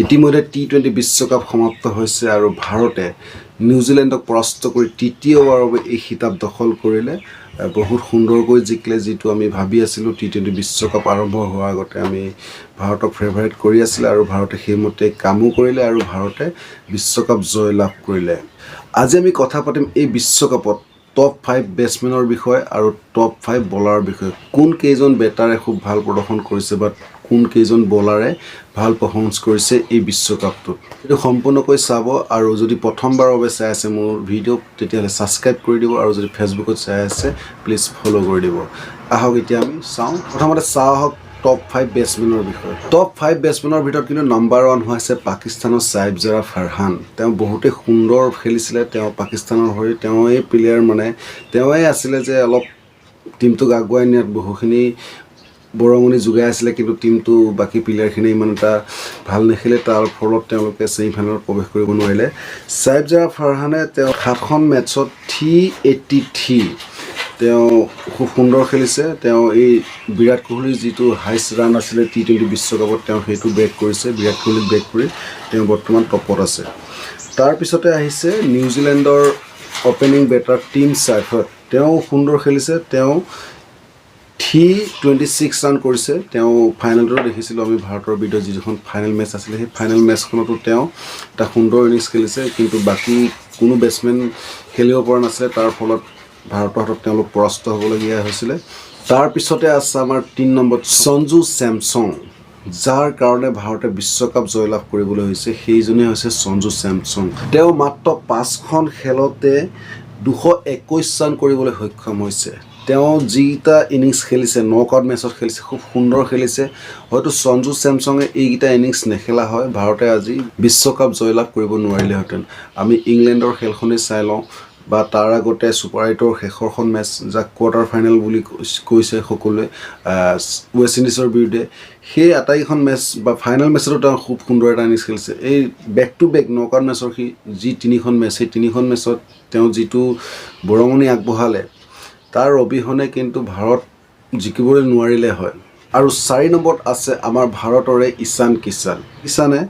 ইতিমধ্যে T20 বিশ্বকাপ সমাপ্ত হৈছে আৰু ভাৰতে নিউজিলেণ্ডক পৰাস্ত কৰি তৃতীয়বাৰৰ বাবে এই খিতাপ দখল কৰিলে বহুত সুন্দৰকৈ জিকিলে যিটো আমি ভাবি আছিলোঁ T20 বিশ্বকাপ আৰম্ভ হোৱাৰ আগতে আমি ভাৰতক ফেভাৰিট কৰি আছিল আৰু ভাৰতে সেইমতে কামো কৰিলে আৰু ভাৰতে বিশ্বকাপ জয় লাভ কৰিলে আজি আমি কথা পাতিম এই বিশ্বকাপত টপ 5 বেটসমেনৰ বিষয়ে আৰু টপ 5 বলাৰৰ বিষয়ে কোন কেইজন বেটাৰে খুব ভাল প্ৰদৰ্শন কৰিছে বা কোন কেইজন বলাৰে ভাল পাৰফৰ্মেন্স কৰিছে এই বিশ্বকাপটোত এটো সম্পূৰ্ণকৈ চাব আৰু যদি প্ৰথমবাৰৰ বাবে চাই আছে মোৰ ভিডিও তেতিয়ালে সাবস্ক্ৰাইব কৰি দিব আৰু যদি ফেসবুকত চাই আছে প্লিজ ফলো কৰি দিব আহক এতিয়া আমি চাওঁ প্ৰথমতে চাওক টপ 5 বেটসমেনৰ বিষয়ে টপ 5 বেটসমেনৰ ভিতৰত কিন্তু নাম্বাৰ 1 হৈছে পাকিস্তানৰ সাইব জাৰা ফাৰহান তেওঁ বহুতে সুন্দৰ খেলিছিলে তেওঁ পাকিস্তানৰ হৈ তেওঁ এই প্লেয়াৰ মানে তেওঁই আছিল যে অলপ টিমটোক আগুৱাই নিয়াত বহুখিনি বৰঙনি যোগাই আছিল কিন্তু টিমটো বাকি প্লেয়াৰখিনি ইমান এটা ভাল নেখেলে তাৰ ফলত তেওঁলোকে সেমিফাইনেলত প্ৰৱেশ কৰিব নোৱাৰিলে সাইব জাৰা ফাৰহানে তেওঁ 7খন মেচত 383 তেওঁ খুব সুন্দৰ খেলিছে তেওঁ এই বিৰাট কোহলিৰ যেটো হাইষ্ট ৰান আছিল T20 বিশ্বকাপত তেওঁ হেতু ব্ৰেক কৰিছে বিৰাট কোহলি ব্ৰেক কৰি তেওঁ বৰ্তমান টপত আছে তাৰ পিছতে আহিছে নিউজিলেণ্ডৰ ওপেনিং বেটাৰ টিম সাইফাৰ তেওঁ সুন্দৰ খেলিছে তেওঁ 326 ৰান কৰিছে তেওঁ ফাইনেলটো দেখিছিল আমি ভাৰতৰ ভিডিও যিখন ফাইনেল মেচ আছিল সেই ফাইনেল মেচখনতো তেওঁ এটা সুন্দৰ ইনিংস খেলিছে কিন্তু বাকি কোনো বেটসম্যান খেলিব পৰা নাছিল তাৰ ফলত ভাৰতৰ হাতত তেওঁলোক পৰাস্ত হ'বলগীয়া হৈছিল তাৰ পিছতে আছে আমাৰ 3 নম্বৰত সঞ্জু স্যামসং যাৰ কাৰণে ভাৰতে বিশ্বকাপ জয়লাভ কৰিবলৈ হৈছে সেইজনে হৈছে সঞ্জু স্যামসং তেওঁ মাত্ৰ 5খন খেলতে 221 ৰান কৰিবলৈ সক্ষম হৈছে তেওঁ জিটা ইনিংস খেলিছে নকআউট মেচত খেলিছে খুব সুন্দৰ খেলিছে হয়তো সঞ্জু স্যামসংয়ে এইটা ইনিংস নেখেলা হয় ভাৰতে আজি বিশ্বকাপ জয়লাভ কৰিব নোৱাৰিলেহেঁতেন আমি ইংলেণ্ডৰ খেলখনে চাই লওঁ বা তাৰ আগতে সুপাৰ 8ৰ শেষৰখন মেচ যা কোৱাৰ্টাৰ ফাইনেল বুলি কৈছে সকলোৱে ৱেষ্ট ইণ্ডিজৰ বিৰুদ্ধে সেই আটাইখন মেচ বা ফাইনেল মেচতো তেওঁ খুব সুন্দৰ এটা ইনিংস খেলিছে এই বেক টু বেক নকআউট মেচৰ যি তিনিখন মেচ সেই তিনিখন মেচত তেওঁ যেটো বৰঙনি আগবঢ়ালে তাৰ অবিহনে কিন্তু ভাৰত জিকিবলৈ নোৱাৰিলে হয় আৰু 4 নম্বৰত আছে আমাৰ ভাৰতৰে ঈশান কিষানে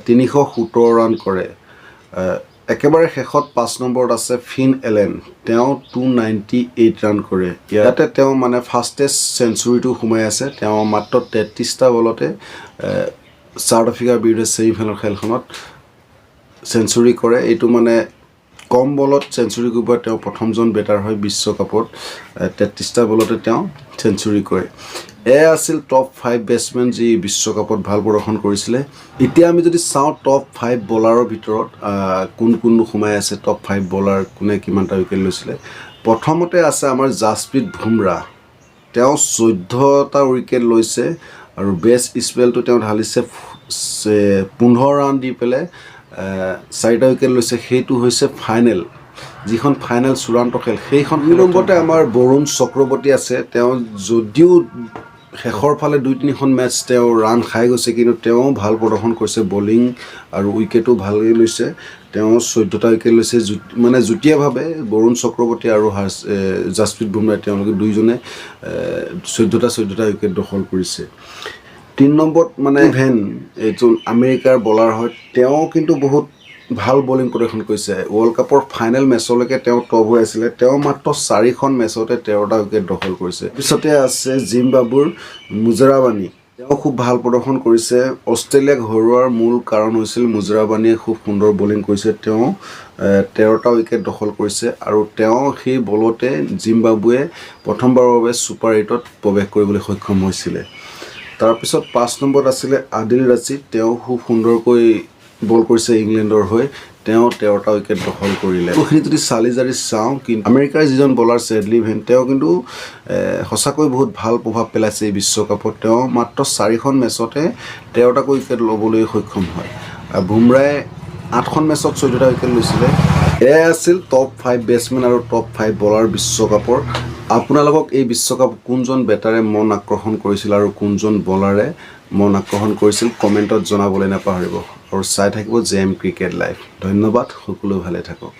317 ৰান কৰে একেবাৰে শেষত 5 নম্বৰত আছে ফিন এলেন তেওঁ 298 ৰান কৰে ইয়াতে তেওঁ মানে ফাস্টেষ্ট সেঞ্চুৰীটো সোমাই আছে তেওঁ মাত্ৰ 33টা বলতে সাউথ আফ্ৰিকাৰ বিৰুদ্ধে সেমিফাইনেল খেলখনত সেঞ্চুৰী কৰে এইটো মানে কম বলত সেঞ্চুৰী কৰিব তেওঁ প্ৰথমজন বেটাৰ হয় বিশ্বকাপত 33টা বলতে তেওঁ সেঞ্চুৰী কৰে এ আছিল টপ 5 বেটসম্যান যি বিশ্বকাপত ভাল প্ৰদৰ্শন কৰিছিল এতিয়া আমি যদি চাওঁ টপ 5 বলাৰৰ ভিতৰত কোন কোন সোমাই আছে টপ 5 বলাৰ কোনে কিমানটা উইকেট লৈছিল প্ৰথমতে আছে আমাৰ জাসপ্ৰীত বুমৰাহ তেওঁ 14টা উইকেট লৈছে আৰু বেষ্ট স্পেলটো তেওঁ ঢালিছে 15 ৰান দি পেলে 4টা উইকেট লৈছে সেইটো হৈছে ফাইনেল যিখন ফাইনেল চূড়ান্ত খেল সেইখন নম্বৰতে আমাৰ বৰুণ চক্ৰৱৰ্তী আছে তেওঁ যদিও শেষৰ ফালে 2-3খন মেচ তেওঁ ৰান খাই গৈছে কিন্তু তেওঁ ভাল প্ৰদৰ্শন কৰিছে বোলিং আৰু উইকেটো ভালকৈ লৈছে তেওঁ 14টা উইকেট লৈছে মানে যুটীয়াভাৱে বৰুণ চক্ৰৱৰ্তী আৰু জাসপ্ৰীত বুমৰাহ তেওঁলোকে দুইজনে 14টা উইকেট দখল কৰিছে 3 নম্বৰত মানে ভেন এজন আমেৰিকাৰ বলাৰ হয় তেওঁ কিন্তু বহুত ভাল বোলিং প্ৰদৰ্শন কৰিছে ওয়াৰ্ল্ড কাপৰ ফাইনেল মেচলৈকে তেওঁ টপ হৈ আছিল তেওঁ মাত্ৰ 4খন মেচতে 13টা উইকেট দখল কৰিছে পিছতে আছে জিম্বাবুৰ মুজৰাবানী তেওঁ খুব ভাল প্ৰদৰ্শন কৰিছে অষ্ট্ৰেলিয়াক হৰুৱাৰ মূল কাৰণ হৈছিল মুজৰাবানীয়ে খুব সুন্দৰ বোলিং কৰিছে তেওঁ 13টা উইকেট দখল কৰিছে আৰু তেওঁ সেই বলতে জিম্বাবুৱে প্ৰথমবাৰৰ বাবে সুপাৰ 8ত প্ৰৱেশ কৰিবলৈ সক্ষম হৈছিল তাৰ পিছত 5 নম্বৰত আছিল আদিল ৰাছিদ তেওঁ খুব সুন্দৰকৈ বল কৰিছে ইংলেণ্ডৰ হৈ তেওঁ 13টা উইকেট দখল কৰিলে ওখিনি যদি চালি জাৰি চাওঁ কিন্তু আমেৰিকাৰ যিজন বলাৰ চেডলি ভেন তেওঁ কিন্তু হসাকৈ বহুত ভাল প্ৰভাৱ পেলাইছে এই বিশ্বকাপত তেওঁ মাত্ৰ 4খন মেচতে 13টা উইকেট ল'বলৈ সক্ষম হয় বুমৰাহে 8খন মেচত 14টা উইকেট লৈছিল এ আছিল টপ 5 বেটসম্যান আৰু টপ 5 বলাৰ বিশ্বকাপৰ আপোনালোকক এই বিশ্বকাপ কোনজন বেটাৰে মন আকৰ্ষণ কৰিছিল আৰু কোনজন বলাৰে মন আকৰ্ষণ কৰিছিল কমেন্টত জনাবলৈ নাপাহৰিব আৰু চাই থাকিব জেএম ক্ৰিকেট লাইভ ধন্যবাদ সকলো ভালে থাকক